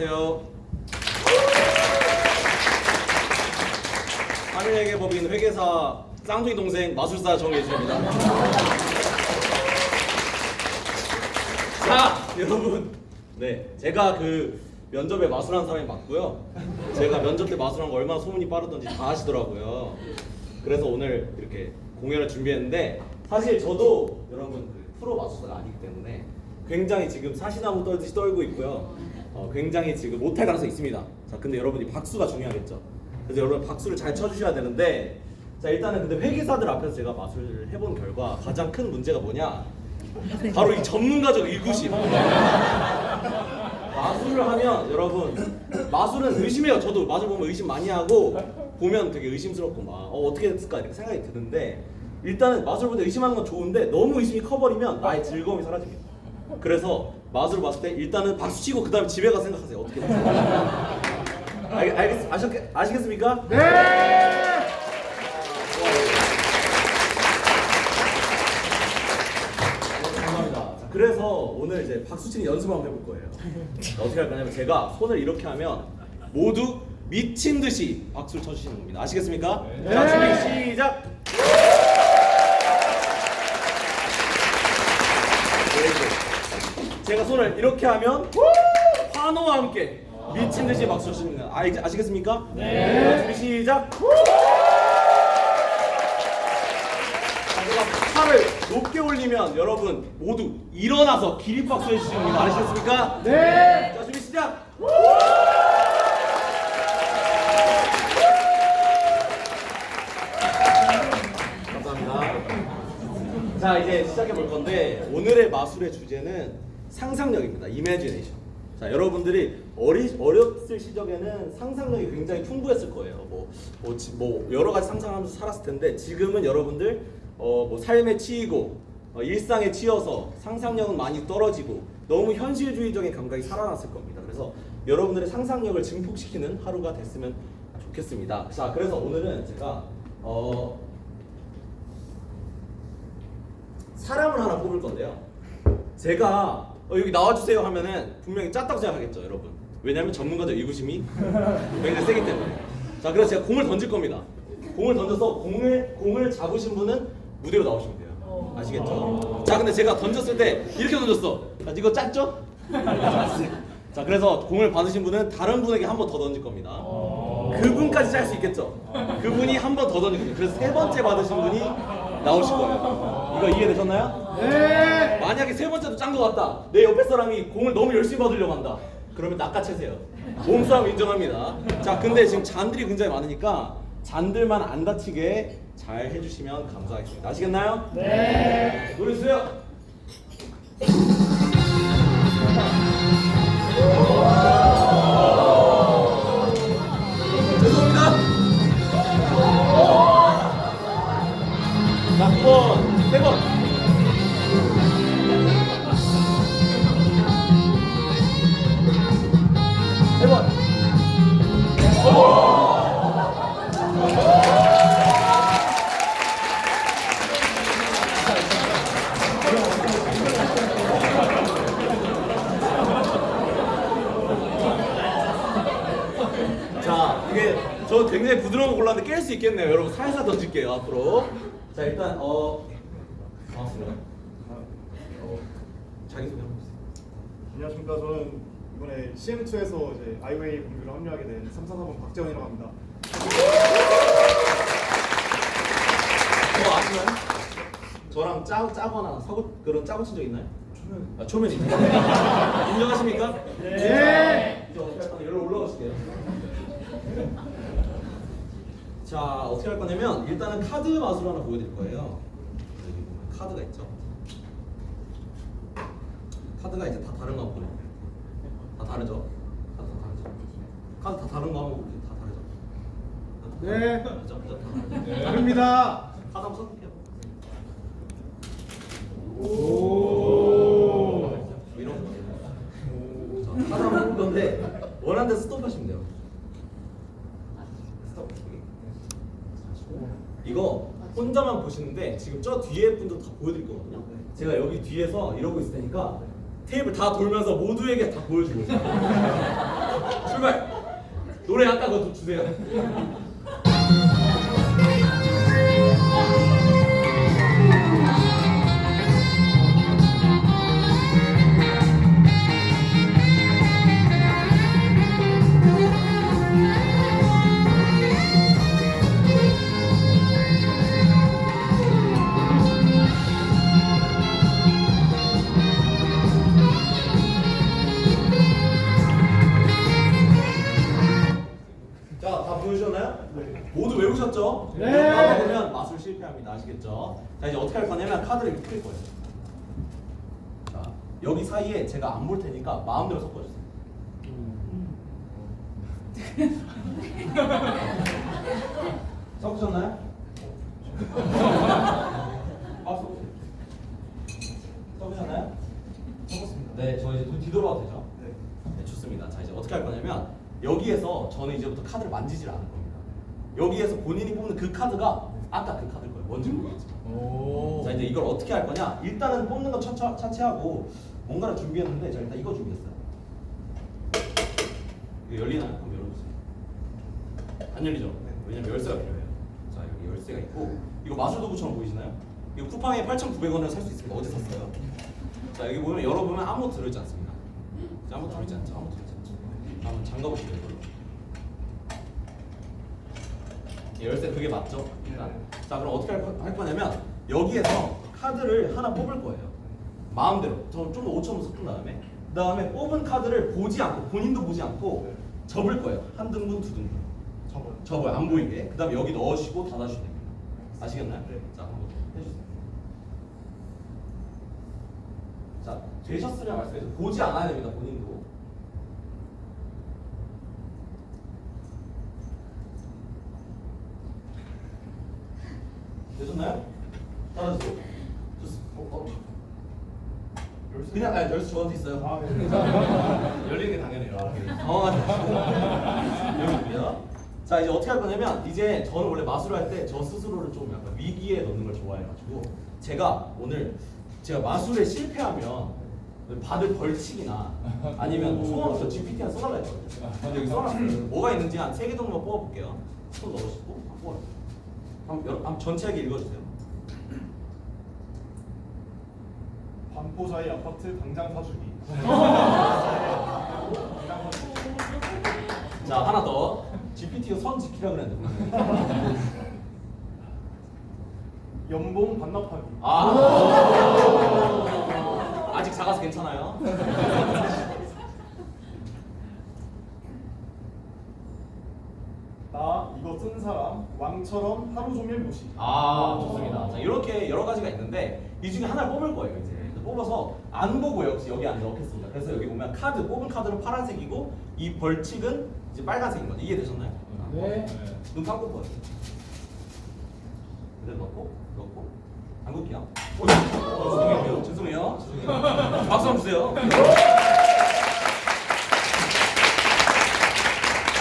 안녕하세요. 하늘에게 법인 회계사 쌍둥이 동생 마술사 정예준입니다. 자, 여러분, 네, 제가 그 면접에 마술하는 사람이 맞고요. 제가 면접 때 마술한 거 얼마나 소문이 빠르던지 다 아시더라고요. 그래서 오늘 이렇게 공연을 준비했는데, 사실 저도 여러분 그 프로 마술사가 아니기 때문에 굉장히 지금 사시나무 떨듯이 떨고 있고요. 굉장히 지금 못할 가능성이 있습니다. 자, 근데 여러분이 박수가 중요하겠죠. 그래서 여러분 박수를 잘 쳐주셔야 되는데, 자, 일단은 근데 회계사들 앞에서 제가 마술을 해본 결과 가장 큰 문제가 뭐냐? 바로 이 전문가적 의구심. 마술을 하면 여러분, 마술은 의심해요. 저도 마술 보면 의심 많이 하고 보면 되게 의심스럽고 막 어떻게 했을까 이렇게 생각이 드는데, 일단은 마술 볼 때 의심하는 건 좋은데 너무 의심이 커버리면 나의 즐거움이 사라집니다. 그래서 마술을 봤을 때 일단은 박수 치고 그 다음에 집에 가서 생각하세요. 어떻게 됐을까? 아시겠습니까? 네! 감사합니다. 자, 그래서 오늘 이제 박수 치는 연습을 한번 해볼 거예요. 어떻게 할 거냐면 제가 손을 이렇게 하면 모두 미친 듯이 박수를 쳐주시는 겁니다. 아시겠습니까? 네. 자, 준비 시작. 제가 손을 이렇게 하면 환호와 함께 미친 듯이 박수를 칩니다. 아시겠습니까? 네. 자, 준비 시작. 자, 제가 팔을 높게 올리면 여러분 모두 일어나서 기립박수 해주시는 겁니다. 아시겠습니까? 네. 자, 준비 시작. 감사합니다. 자, 이제 시작해 볼 건데, 오늘의 마술의 주제는 상상력입니다. 이매지네이션. 자, 여러분들이 어렸을 시절에는 상상력이 굉장히 풍부했을 거예요. 뭐 여러 가지 상상하면서 살았을 텐데, 지금은 여러분들 뭐 삶에 치이고 일상에 치여서 상상력은 많이 떨어지고 너무 현실주의적인 감각이 살아났을 겁니다. 그래서 여러분들의 상상력을 증폭시키는 하루가 됐으면 좋겠습니다. 자, 그래서 오늘은 제가 사람을 하나 뽑을 건데요. 제가 여기 나와주세요 하면은 분명히 짰다고 생각하겠죠, 여러분. 왜냐면 전문가적 의구심이 굉장히 세기 때문에. 자, 그래서 제가 공을 던질 겁니다. 공을 던져서 공을 잡으신 분은 무대로 나오시면 돼요. 아시겠죠? 자, 근데 제가 던졌을 때 이렇게 던졌어. 자, 이거 짰죠? 자, 그래서 공을 받으신 분은 다른 분에게 한 번 더 던질 겁니다. 그분까지 짤 수 있겠죠? 그분이 한 번 더 던질 겁니다. 그래서 세 번째 받으신 분이 나오실 거예요. 이거 이해되셨나요? 네. 만약에 세 번째도 짠 것 같다. 내 옆에 사람이 공을 너무 열심히 받으려고 한다. 그러면 낚아채세요. 몸싸움 인정합니다. 자, 근데 지금 잔들이 굉장히 많으니까 잔들만 안 다치게 잘 해주시면 감사하겠습니다. 아시겠나요? 네. 노래 주세요. 죄송합니다. 자, 두 번, 세 번. 세 번. 자, 이게 저 굉장히 부드러운 거 골랐는데 깰 수 있겠네요. 여러분 살살 던질게요 앞으로. 자, 일단 반갑습니다. 자기소개 한번 해주세요. 안녕하십니까. 저는 이번에 CM2에서 이제 아이웨이 본부로 합류하게 된 344번 박재원이라고 합니다. 저 아시나요? 저랑 짜거나 사고 그런 짜고 친 적 있나요? 초면 있나요? 인정하십니까? 네. 이제 어떻게 할 거냐? 여기로 올라가실게요. 자, 어떻게 할 거냐면 일단은 카드 마술 하나 보여드릴 거예요. 여기 보면 카드가 있죠. 카드가 이제 다 다른 거 한번 보여요. 다 다르죠? 카드 다 다르죠? 카드 다 다른 거 한번 볼게요. 다 다르죠? 네. 그죠? 다 다르죠? 다릅니다. 카드 한번 써볼게요. 오. 이런 거. 자, 카드 한번 볼 건데 원하는 데서 스톱하시면 돼요. 스톱. 이거 혼자만 보시는데 지금 저 뒤에 분도 다 보여드릴 거거든요. 제가 여기 뒤에서 이러고 있을 테니까 테이블 다 돌면서 모두에게 다 보여주고 있어요. 출발. 노래 아까 그거 주세요. 자, 다 보여주셨나요? 네. 모두 외우셨죠? 네. 이러다 보면 마술 실패합니다. 아시겠죠? 자, 이제 어떻게 할 거냐면 카드를 이렇게 풀 거예요. 자, 여기 사이에 제가 안 볼 테니까 마음대로 섞어주세요. 섞으셨나요? 박수. 섞으셨나요? 적었습니다. 네, 저 이제 눈 뒤돌아도 되죠? 네. 네, 좋습니다. 자, 이제 어떻게 할 거냐면 여기에서 저는 이제부터 카드를 만지질 않을 겁니다. 여기에서 본인이 뽑는 그 카드가 아까 그 카드일 거예요. 뭔지 모르겠지만. 자, 이제 이걸 어떻게 할 거냐? 일단은 뽑는 건 차치하고 뭔가를 준비했는데, 자, 일단 이거 준비했어요. 이거 열리나요? 한번 열어보세요. 안 열리죠? 왜냐면 열쇠가 필요해요. 자, 여기 열쇠가 있고, 이거 마술도구처럼 보이시나요? 이거 쿠팡에 8,900원에 살 수 있습니다. 어제 샀어요. 자, 여기 보면 열어보면 아무것도 들어있지 않습니다. 자, 아무것도 들어있지 않죠? 아무것도 들어있지 않죠? 한번 잠가보시죠, 이걸로. 열쇠 그게 맞죠? 일단. 자, 그럼 어떻게 할 거냐면 여기에서 카드를 하나 뽑을 거예요. 마음대로. 좀 더 5천원 섞은 다음에 뽑은 카드를 보지 않고, 본인도 보지 않고 접을 거예요. 한 등분, 두 등분. 접어요. 안 보이게. 그 다음에 여기 넣으시고 닫아주시면 됩니다. 아시겠나요? 네. 자, 한번 해주세요. 자, 되셨으면 말씀해주세요. 보지 않아야 됩니다, 본인도. 되셨나요? 닫아주세요. 좋습니다. 그냥 열쇠 저한테 있어요. 아, 네. 열리는 게 당연해요. 여기입니다. 자, 이제 어떻게 할 거냐면 이제 저는 원래 마술을 할 때 저 스스로를 좀 약간 위기에 넣는 걸 좋아해가지고 제가 오늘 제가 마술에 실패하면 받을 벌칙이나 아니면 뭐 소원 GPT한테 써달라 했거든요. 근데 여기 써놨어요. 뭐가 있는지 한 3개 정도만 뽑아볼게요. 손 넣으시고 뽑아요. 한번 전체하게 읽어주세요. 반포자의 아파트 당장 사주기. 자, 하나 더. GPT가 선 지키라 그랬는데. 연봉 반납하기. 아직 작아서 괜찮아요. 나 이거 쓴 사람 왕처럼 하루 종일 모시기. 좋습니다. 자, 이렇게 여러 가지가 있는데 이 중에 하나를 뽑을 거예요. 이제 뽑아서 안 보고 역시 여기 안에 넣겠습니다. 그래서 여기 보면 카드 뽑은 카드는 파란색이고 이 벌칙은 이제 빨간색인 거죠. 이해되셨나요? 네. 눈 감고 보세요. 그대로 넣고 안볼게요. 죄송해요. 박수 한번 주세요.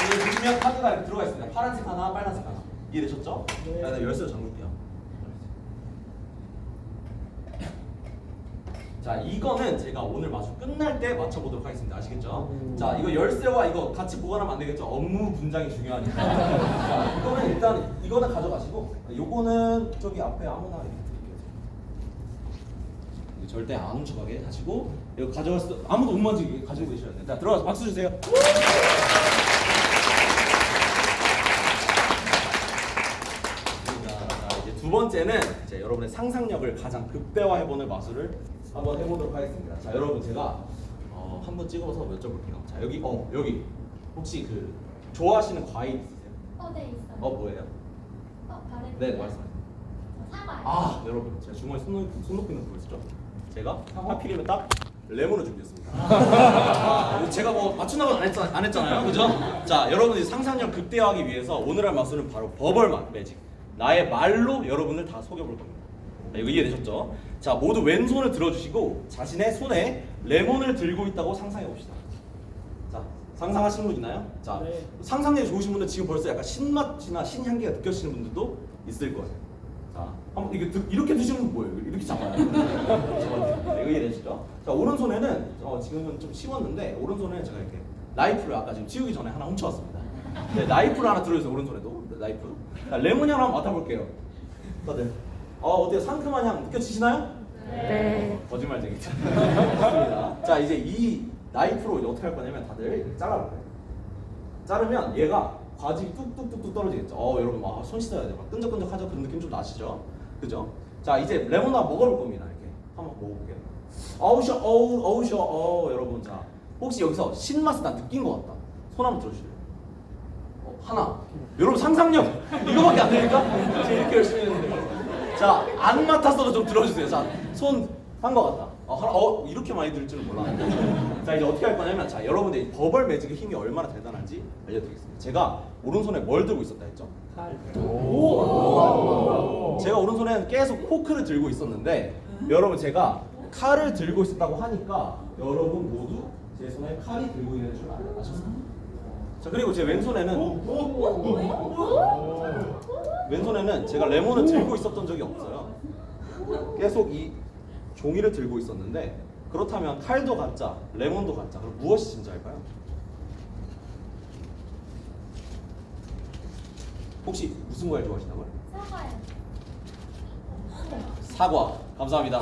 여기 보시면 카드가 이렇게 들어가 있습니다. 파란색 하나, 빨간색 하나. 이해되셨죠? 네. 자, 열쇠로 잠글게요. 자, 이거는 제가 오늘 마술 끝날 때 맞춰보도록 하겠습니다. 아시겠죠? 자, 이거 열쇠와 이거 같이 보관하면 안 되겠죠? 업무 분장이 중요하니까. 자, 이거는 일단 이거는 가져가시고, 요거는 저기 앞에 아무나 이렇게 드릴게요. 이거 절대 안 훔쳐가게 하시고, 이거 가져갈 수 아무도 못 만지게 가지고 계셔야 돼요. 자, 들어가서 박수 주세요. 자, 이제 두 번째는 이제 여러분의 상상력을 가장 극대화해보는 마술을 한번 해보도록 하겠습니다. 자, 여러분 제가 한번 찍어서 여쭤볼게요. 자, 여기 여기 혹시 그 좋아하시는 과일 있으세요? 네 있어요. 뭐예요? 바레. 네, 말씀하세요. 사과요. 여러분 제가 주머니 손 놓고 있는 거 보이시죠? 제가 하필이면 딱 레몬을 준비했습니다. 제가 뭐 맞춘다고 안 했잖아요, 그죠? 자, 여러분이 상상력 극대화하기 위해서 오늘 할 마술은 바로 버벌 매직. 나의 말로 여러분을 다 속여볼 겁니다. 자, 이거 이해되셨죠? 자, 모두 왼손을 들어주시고 자신의 손에 레몬을 들고 있다고 상상해 봅시다. 자, 상상하시는 분 있나요? 자, 네. 상상력이 좋으신 분들 지금 벌써 약간 신맛이나 신향기가 느껴지시는 분들도 있을 거예요. 자, 한번 이렇게 드시는 건 뭐예요? 이렇게 잡아요. 네, 이거 이해되시죠? 자, 오른손에는 지금은 좀 식었는데 오른손에 제가 이렇게 나이프를 아까 지금 치우기 전에 하나 훔쳐왔습니다. 네, 나이프를 하나 들어있어요. 오른손에도. 네, 나이프. 자, 레몬 향 한번 맡아볼게요. 다들. 어때요? 상큼한 향 느껴지시나요? 네. 거짓말쟁이. 좋습니다. 자, 이제 이 나이프로 이제 어떻게 할 거냐면 다들 이렇게 잘라볼게요. 자르면 얘가 과즙이 뚝뚝뚝뚝 떨어지겠죠. 여러분 막 손 씻어야 돼요. 막 끈적끈적하죠. 그런 느낌 좀 나시죠? 그죠? 자, 이제 레몬 하나 먹어볼 겁니다. 이렇게 한번 먹어볼게요. 여러분, 자, 혹시 여기서 신맛을 다 느낀 것 같다. 손 한번 들어주세요. 하나. 여러분 상상력 이거밖에 안 되니까 지금 이렇게 열심히 했는데. 자, 안 맡았어도 좀 들어주세요. 자, 손 한 것 같다. 이렇게 많이 들 줄은 몰랐는데. 자, 이제 어떻게 할 거냐면, 자, 여러분들 이 버벌 매직의 힘이 얼마나 대단한지 알려드리겠습니다. 제가 오른손에 뭘 들고 있었다 했죠? 칼. 제가 오른손에는 계속 포크를 들고 있었는데, 여러분 제가 칼을 들고 있었다고 하니까 여러분 모두 제 손에 칼이 들고 있는 줄 아셨어요? 자, 그리고 제 왼손에는 제가 레몬을 들고 있었던 적이 없어요. 계속 이 종이를 들고 있었는데, 그렇다면 칼도 가짜, 레몬도 가짜. 그럼 무엇이 진짜일까요? 혹시 무슨 과일 좋아하시나요? 사과요. 사과. 감사합니다.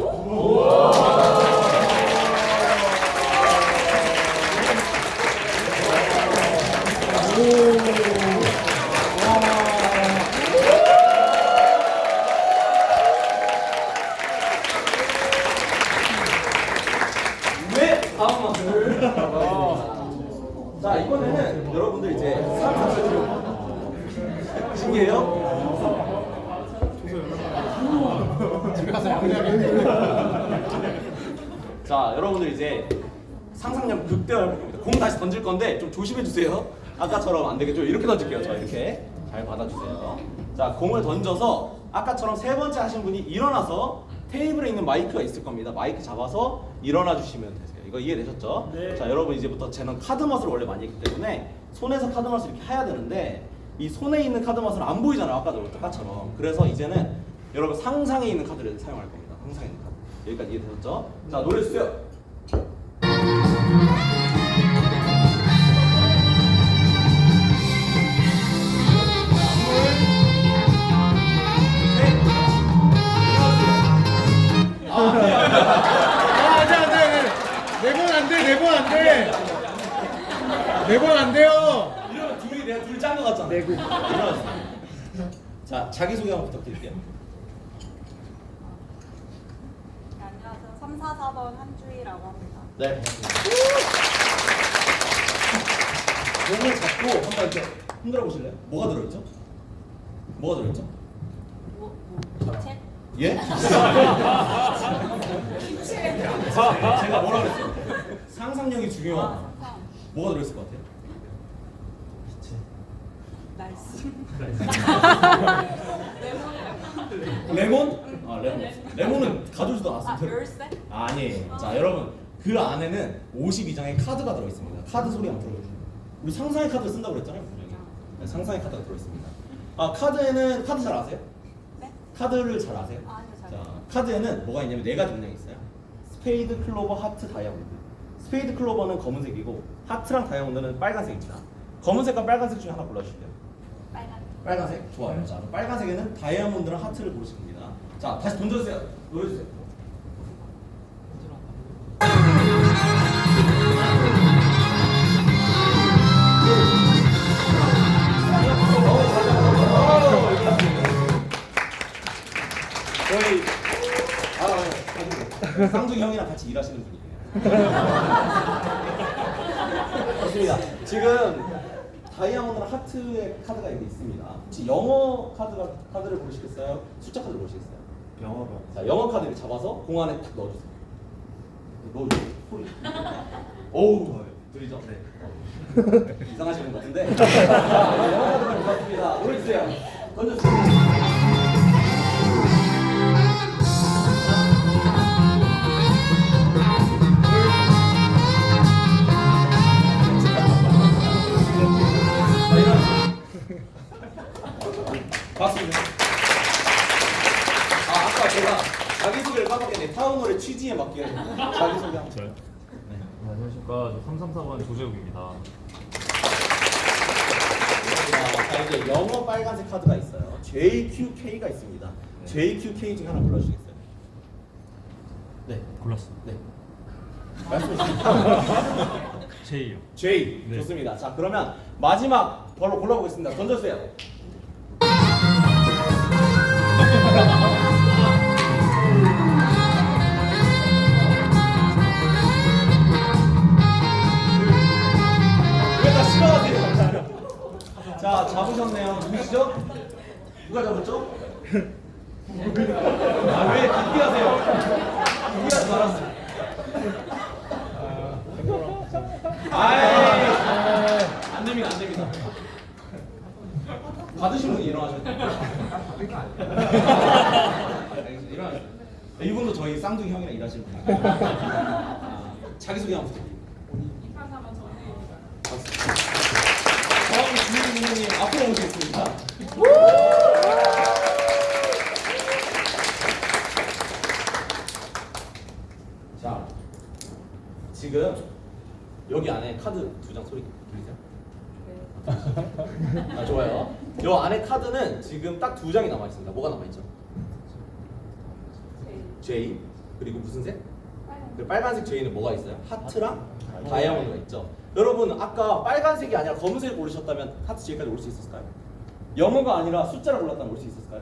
네, 다음 맛을. 자, 이번에는 여러분들 이제 신기해요? 집에 가서 양념해. 자, 여러분들 이제 상상력 극대화해볼 겁니다. 공 다시 던질 건데 좀 조심해 주세요. 아까처럼 안 되겠죠? 이렇게 던질게요. 저 이렇게 잘 받아주세요. 자, 공을 던져서 아까처럼 세 번째 하신 분이 일어나서 테이블에 있는 마이크가 있을 겁니다. 마이크 잡아서 일어나 주시면 되세요. 이거 이해되셨죠? 네. 자, 여러분 이제부터 쟤는 카드 맛을 원래 많이 했기 때문에 손에서 카드 맛을 이렇게 해야 되는데 이 손에 있는 카드 맛은 안 보이잖아요. 아까처럼. 그래서 이제는 여러분 상상에 있는 카드를 사용할 겁니다. 상상에 있는 카드. 여기까지 이해되셨죠? 자, 노래 주세요. 네 번 안 돼요. 이러면 내가 둘 짠 거 같잖아. 내고. 자, 자기소개 한번 부탁드릴게요. 네, 안녕하세요. 3, 4, 4번 한주희라고 합니다. 네. 공을 잡고 한번 이렇게 흔들어 보실래요? 뭐가 들어있죠? 뭐가 들어있죠? 기체? 예? 제가 뭐라 그랬어요? 상상력이 중요하다. 뭐가 들어있을 것 같아요? 날씨. 레몬? 레몬. 레몬은 가져오지도 않았어요. 열쇠? 아니에요. 자, 여러분 그 안에는 52장의 카드가 들어있습니다. 카드 소리 한번 들어보세요. 우리 상상의 카드 쓴다고 그랬잖아요, 분명히. 네, 상상의 카드가 들어있습니다. 카드에는 카드 잘 아세요? 네? 카드를 잘 아세요? 아니요, 잘 자, 카드에는 뭐가 있냐면 네 가지 문양이 있어요. 스페이드, 클로버, 하트, 다이아몬드. 스페이드, 클로버는 검은색이고 하트랑 다이아몬드는 빨간색입니다. 검은색과 빨간색 중에 하나 골라주실래요? 빨간. 빨간색? 좋아요. 자, 그럼 빨간색에는 다이아몬드랑 하트를 고르시면 됩니다. 자, 다시 던져주세요. 노려주세요. 저희 쌍둥이 형이랑 같이 일하시는 분이에요. 좋습니다. 지금 다이아몬드랑 하트의 카드가 여기 있습니다. 혹시 영어 카드를 고르시겠어요? 숫자 카드를 고르시겠어요? 영어로. 자, 영어 카드를 잡아서 공 안에 탁 넣어주세요. 넣어주세요. 소리. 오우, 들리죠? 네. 이상하시는 것 같은데. 자, 영어 카드를 골랐습니다. 보여주세요. 던져주세요. 박수. 제가 자기소개를 까먹겠네. 다음 노래 취지에 맞게 자기소개 한번. 저요? 네, 안녕하십니까. 저 334번 조재욱입니다. 자, 이제 영어 빨간색 카드가 있어요. JQK가 있습니다. JQK 중에 하나 불러주시겠어요? 네, 골랐어. 네. 말씀해 주세요. J요. J. 네. 좋습니다. 자, 그러면 마지막 바로 골라보겠습니다. 던져주세요. 왜 다 싫어하세요? 자, 잡으셨네요. 누구시죠? 누가 잡았죠? 아, 왜 기피하세요? 기피하지 말았어요. 안 됩니다, 안 됩니다. 받으신 분이 일어나셔야 돼요. 알겠습니다. 일어나셔야 돼요. 이분도 저희 쌍둥이 형이랑 일하시는 분이에요. 자기소개 한번 부탁드립니다. 다음 주인공님 앞으로 오시겠습니다. 자, 지금 여기 안에 카드 2장 소리 들리세요? 아, 좋아요. 요 안에 카드는 지금 딱 2장이 남아 있습니다. 뭐가 남아 있죠? J. 그리고 무슨 색? 그 빨간색 J는 뭐가 있어요? 하트랑 다이아몬드가 있죠. 여러분 아까 빨간색이 아니라 검은색을 고르셨다면 하트 J까지 올 수 있었을까요? 영어가 아니라 숫자를 골랐다면 올 수 있었을까요?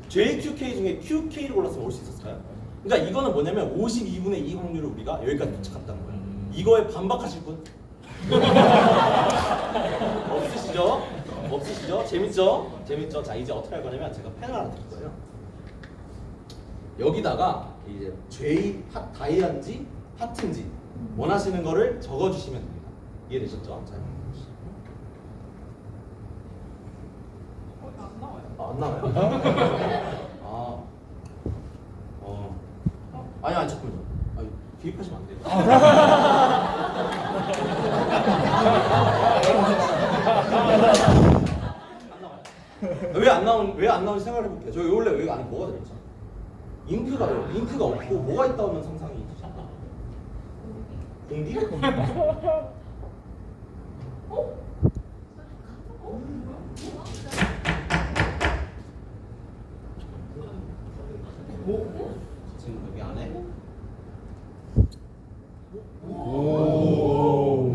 JQK 중에 QK를 골랐으면 올 수 있었을까요? 그러니까 이거는 뭐냐면 52분의 2 확률로 우리가 여기까지 도착했다는 거예요. 이거에 반박하실 분? 없으시죠? 없으시죠? 재밌죠? 재밌죠? 자, 이제 어떻게 할 거냐면 제가 펜을 하나 드릴 거예요. 여기다가 이제 J 다이아인지 하트인지 원하시는 거를 적어주시면 됩니다. 이해되셨죠? 자. 안 나와요? 아니 잠깐만요. 개입하시면 안 돼요. 왜 안 나오는지 생각을 해볼게요. 저희 원래 여기 안에 뭐가 들어있죠? 잉크가 없고 뭐가 있다면 상상이 드시나요? 공기? 지금 여기 안에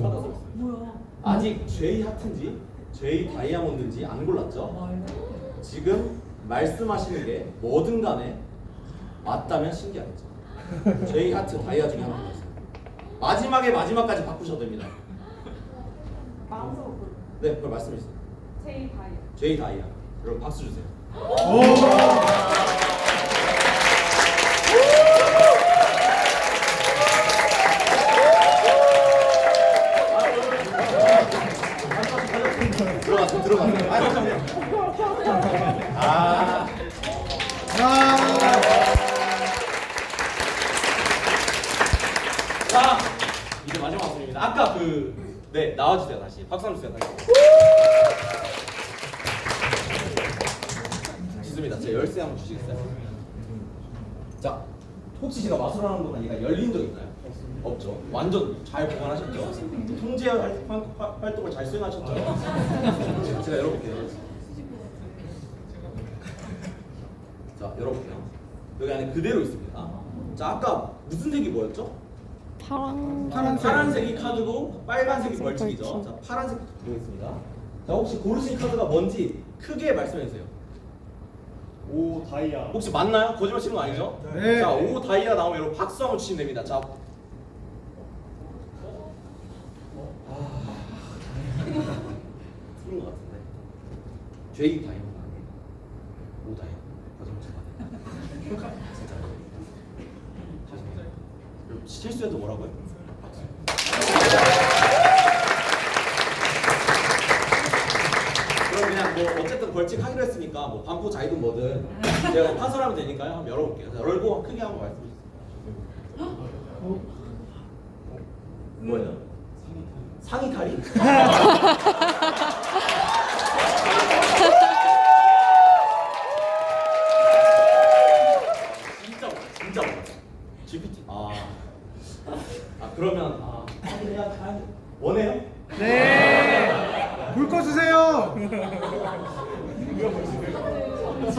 카드가 들어있어요. 아직 J 하트인지 J 다이아몬드인지 안 골랐죠? 지금 말씀하시는 게 뭐든 간에 맞다면 신기하겠죠. J 하트 다이아 중에 하나 골랐어요. 마지막까지 바꾸셔도 됩니다. 마음속으로 네, 그걸 말씀해 주세요. 제이 다이어. J 다이아. 여러분 박수 주세요. 들어가세요. 아, 잠깐만요. 자, 이제 마지막 학생입니다. 아까 네, 나와주세요 다시. 박수 한번 주세요 다시. 좋습니다. 제 열쇠 한번 주시겠어요? 자, 혹시 제가 마술하는 동안 얘가 열린 적 있나요? 없죠. 완전 잘 보관하셨죠? 통제 활동을 잘 수행하셨죠? 제가 열어볼게요. 자, 열어볼게요. 여기 안에 그대로 있습니다. 자, 아까 무슨 색이 뭐였죠? 파란색이 카드고 빨간색이 벌칙이죠. 자, 파란색 보겠습니다. 자, 혹시 고르신 카드가 뭔지 크게 말씀해 주세요. 오 다이아. 혹시 맞나요? 거짓말 치는 거 아니죠? 네. 자, 오 다이아 나오면 여러분 박수 한번 주시면 됩니다. 자, 틀린 것 같은데. J 다이아몬드 아니에요? 오 다이아몬드. 거짓말 치는 거 아니에요? 진짜요? 죄송해요. 실수해도 뭐라고요? 그럼 그냥 뭐 어쨌든 벌칙 하기로 했으니까 뭐 반포 자이든 뭐든 제가 파설하면 되니까요. 한번 열어볼게요. 자, 열고 크게 한번 말씀해 주세요. 뭐예요? 상의 탈의?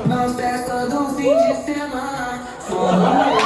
Não peça do fim de semana.